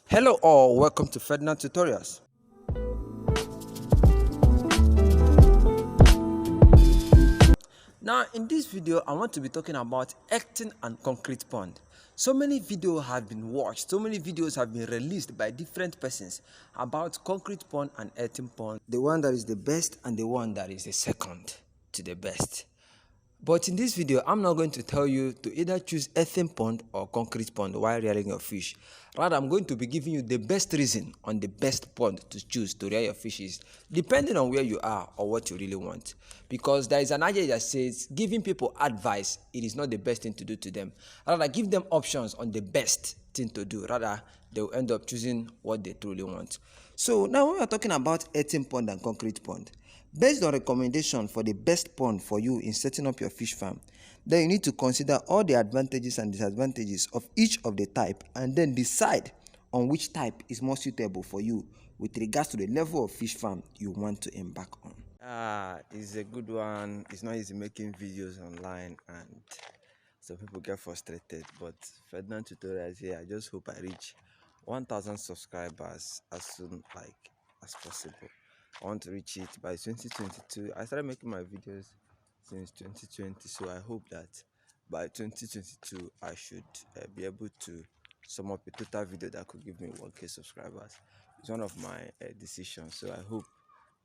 Hello all, welcome to Ferdinand tutorials. Now in this video I want to be talking about earthen and concrete pond. So many videos have been watched, so many videos have been released by different persons about concrete pond and earthen pond. The one that is the best and the one that is the second to the best. But in this video, I'm not going to tell you to either choose earthen pond or concrete pond while rearing your fish. Rather, I'm going to be giving you the best reason on the best pond to choose to rear your fishes, depending on where you are or what you really want. Because there is an adage that says, giving people advice, it is not the best thing to do to them. Rather, give them options on the best thing to do. Rather, they will end up choosing what they truly want. So now we are talking about earthen pond and concrete pond. Based on recommendation for the best pond for you in setting up your fish farm, then you need to consider all the advantages and disadvantages of each of the type and then decide on which type is more suitable for you with regards to the level of fish farm you want to embark on. It's a good one. It's not easy making videos online and some people get frustrated, but Ferdinand tutorials here, I just hope I reach 1,000 subscribers as soon as possible. I want to reach it by 2022. I started making my videos since 2020, so I hope that by 2022 I should be able to sum up a total video that could give me 1k subscribers. It's one of my decisions, so I hope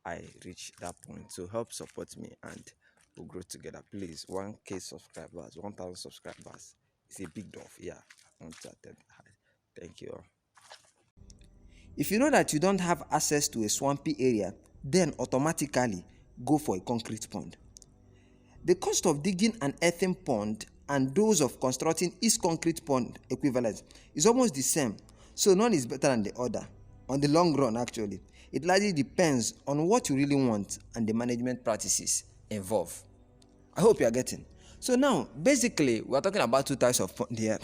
I reach that point. So help support me and we'll grow together. Please, 1k subscribers, 1,000 subscribers. It's a big dove. Yeah, I want to attempt high. Thank you all. If you know that you don't have access to a swampy area, then automatically go for a concrete pond. The cost of digging an earthen pond and those of constructing its concrete pond equivalent is almost the same, so none is better than the other. On the long run, actually, it largely depends on what you really want and the management practices involved. I hope you are getting. So now, basically, we are talking about two types of pond here.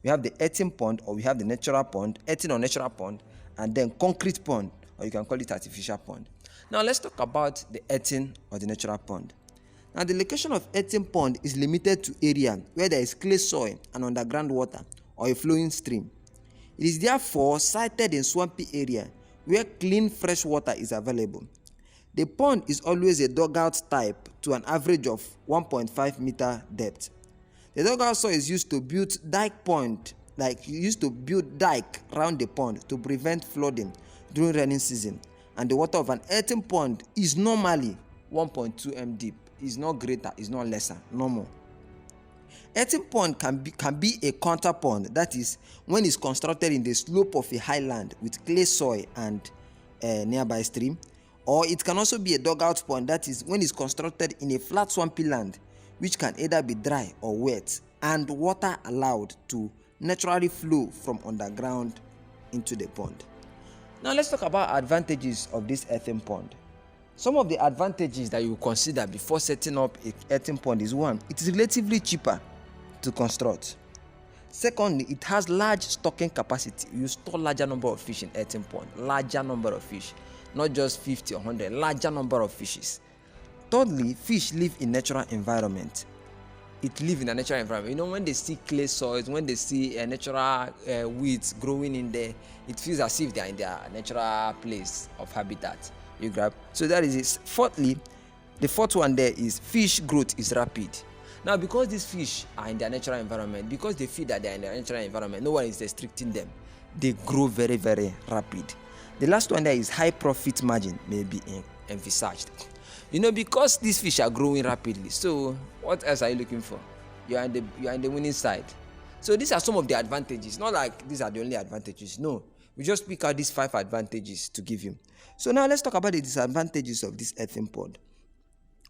We have the earthen pond, or we have the natural pond, earthen or natural pond, and then concrete pond, or you can call it artificial pond. Now let's talk about the earthen or the natural pond. Now the location of earthen pond is limited to area where there is clay soil and underground water or a flowing stream. It is therefore sited in swampy area where clean fresh water is available. The pond is always a dugout type to an average of 1.5 meter depth. The dugout soil is used to build dike pond, dike around the pond to prevent flooding during rainy season. And the water of an earthen pond is normally 1.2 m deep. It's not greater, it's not lesser, normal. Earthen pond can be a counter pond, that is, when it's constructed in the slope of a highland with clay soil and nearby stream. Or it can also be a dugout pond, that is, when it's constructed in a flat swampy land, which can either be dry or wet, and water allowed to naturally flow from underground into the pond. Now let's talk about advantages of this earthen pond. Some of the advantages that you consider before setting up an earthen pond is: one, it is relatively cheaper to construct. Secondly, it has large stocking capacity. You store larger number of fish in earthen pond, larger number of fish, not just 50 or 100, larger number of fishes. Thirdly, fish live in natural environment. It live in a natural environment. You know, when they see clay soils, when they see natural weeds growing in there, it feels as if they are in their natural place of habitat. You grab. So that is it. Fourthly, the fourth one there is fish growth is rapid. Now, because these fish are in their natural environment, because they feel that they are in their natural environment, no one is restricting them. They grow very, very rapid. The last one there is high profit margin may be emphasized. You know, because these fish are growing rapidly, so what else are you looking for? You are in the winning side. So these are some of the advantages. Not like these are the only advantages. No, we just pick out these 5 advantages to give you. So now let's talk about the disadvantages of this earthen pond.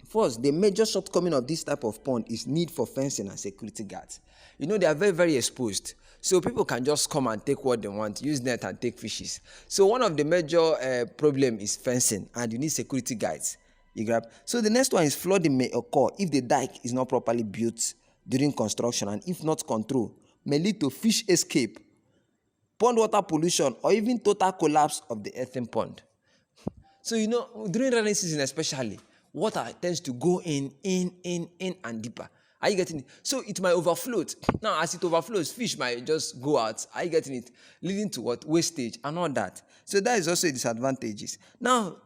First, the major shortcoming of this type of pond is need for fencing and security guards. You know, they are very, very exposed. So people can just come and take what they want, use net and take fishes. So one of the major problem is fencing, and you need security guards. You grab. So the next one is flooding may occur if the dike is not properly built during construction, and if not controlled, may lead to fish escape, pond water pollution, or even total collapse of the earthen pond. So, you know, during rainy season especially, water tends to go in and deeper. Are you getting it? So it might overflow. Now, as it overflows, fish might just go out. Are you getting it? Leading to what? Wastage and all that. So that is also a disadvantages. Now,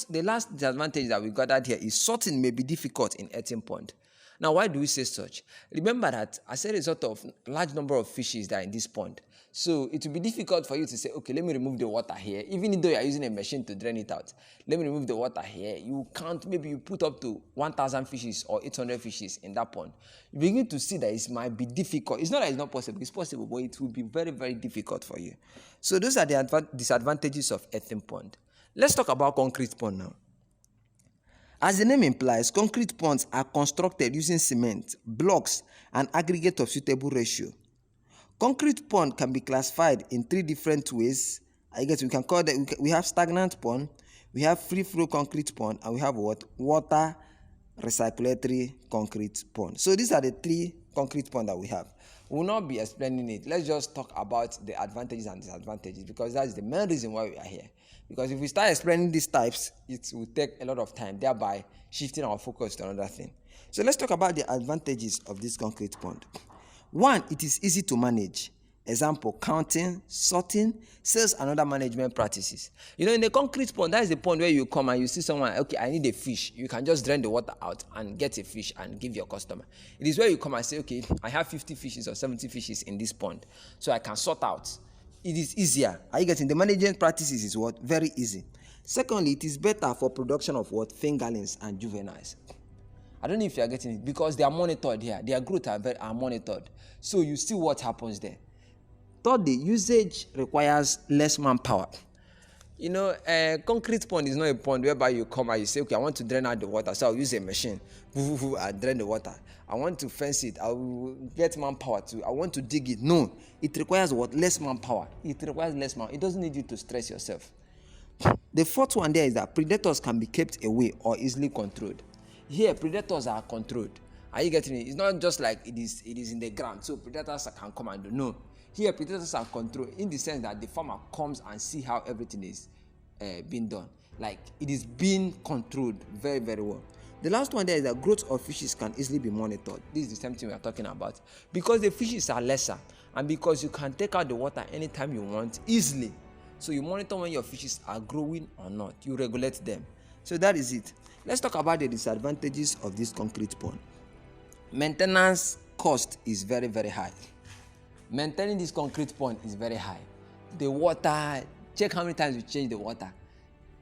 the last disadvantage that we gathered here is sorting may be difficult in earthen pond. Now, why do we say such? Remember that as a result of large number of fishes that are in this pond, so it will be difficult for you to say, okay, let me remove the water here. Even though you are using a machine to drain it out, let me remove the water here. You can't, maybe you put up to 1,000 fishes or 800 fishes in that pond. You begin to see that it might be difficult. It's not that it's not possible. It's possible, but it will be very, very difficult for you. So those are the disadvantages of earthen pond. Let's talk about concrete pond now. As the name implies, concrete ponds are constructed using cement, blocks, and aggregate of suitable ratio. Concrete pond can be classified in 3 different ways. I guess we can call that, we have stagnant pond, we have free flow concrete pond, and we have what? Water recirculatory concrete pond. So these are the 3 concrete pond that we have. We will not be explaining it. Let's just talk about the advantages and disadvantages, because that's the main reason why we are here. Because if we start explaining these types, it will take a lot of time, thereby shifting our focus to another thing. So let's talk about the advantages of this concrete pond. 1, it is easy to manage. Example, counting, sorting, sales, and other management practices. In the concrete pond, that is the pond where you come and you see someone, okay, I need a fish. You can just drain the water out and get a fish and give your customer. It is where you come and say, okay, I have 50 fishes or 70 fishes in this pond, so I can sort out. It is easier. Are you getting? The management practices is what? Very easy. Secondly, it is better for production of what? Fingerlings and juveniles. I don't know if you are getting it, because they are monitored here. Their growth are monitored. So you see what happens there. Thirdly, usage requires less manpower. Concrete pond is not a pond whereby you come and you say, okay, I want to drain out the water, so I'll use a machine and drain the water. I want to fence it, I will get manpower to. I want to dig it. No, it requires what? Less manpower. It requires less manpower. It doesn't need you to stress yourself. The fourth one there is that predators can be kept away or easily controlled. Here, predators are controlled. Are you getting it? It's not just like it is in the ground, so predators can come and do. No. Here, predators are controlled in the sense that the farmer comes and see how everything is being done. Like, it is being controlled very, very well. The last one there is that growth of fishes can easily be monitored. This is the same thing we are talking about. Because the fishes are lesser, and because you can take out the water anytime you want easily. So you monitor when your fishes are growing or not. You regulate them. So that is it. Let's talk about the disadvantages of this concrete pond. Maintenance cost is very, very high. Maintaining this concrete pond is very high. The water, check how many times you change the water.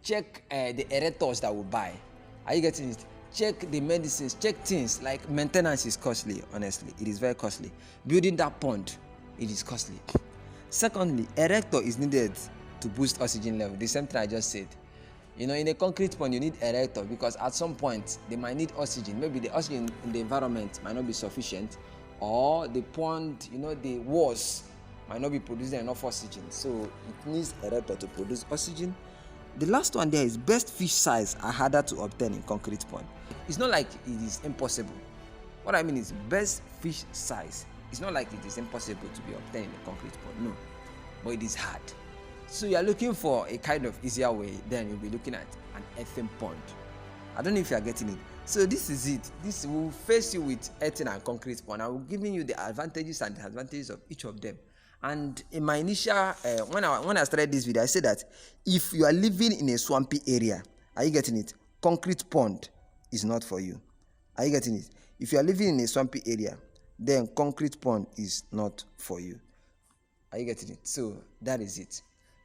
Check the aerators that we buy. Are you getting it? Check the medicines, check things. Like, maintenance is costly, honestly. It is very costly. Building that pond, it is costly. Secondly, aerator is needed to boost oxygen level. The same thing I just said. In a concrete pond, you need aerator because at some point, they might need oxygen. Maybe the oxygen in the environment might not be sufficient, or the pond, the walls might not be producing enough oxygen. So it needs aerator to produce oxygen. The last one there is best fish size are harder to obtain in concrete pond. It's not like it is impossible. What I mean is best fish size. It's not like it is impossible to be obtained in a concrete pond. No, but it is hard. So you are looking for a kind of easier way, then you'll be looking at an earthen pond. I don't know if you are getting it. So this is it. This will face you with earthen and concrete pond. I will giving you the advantages and disadvantages of each of them. And in my initial, when I started this video, I said that if you are living in a swampy area, are you getting it? Concrete pond is not for you. Are you getting it? If you are living in a swampy area, then concrete pond is not for you. Are you getting it? So that is it.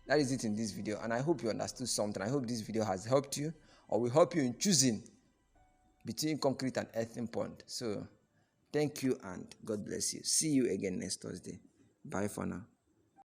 That is it in this video, and I hope you understood something. I hope this video has helped you, or will help you in choosing between concrete and earthen pond. So thank you and God bless you. See you again next Thursday. Bye for now.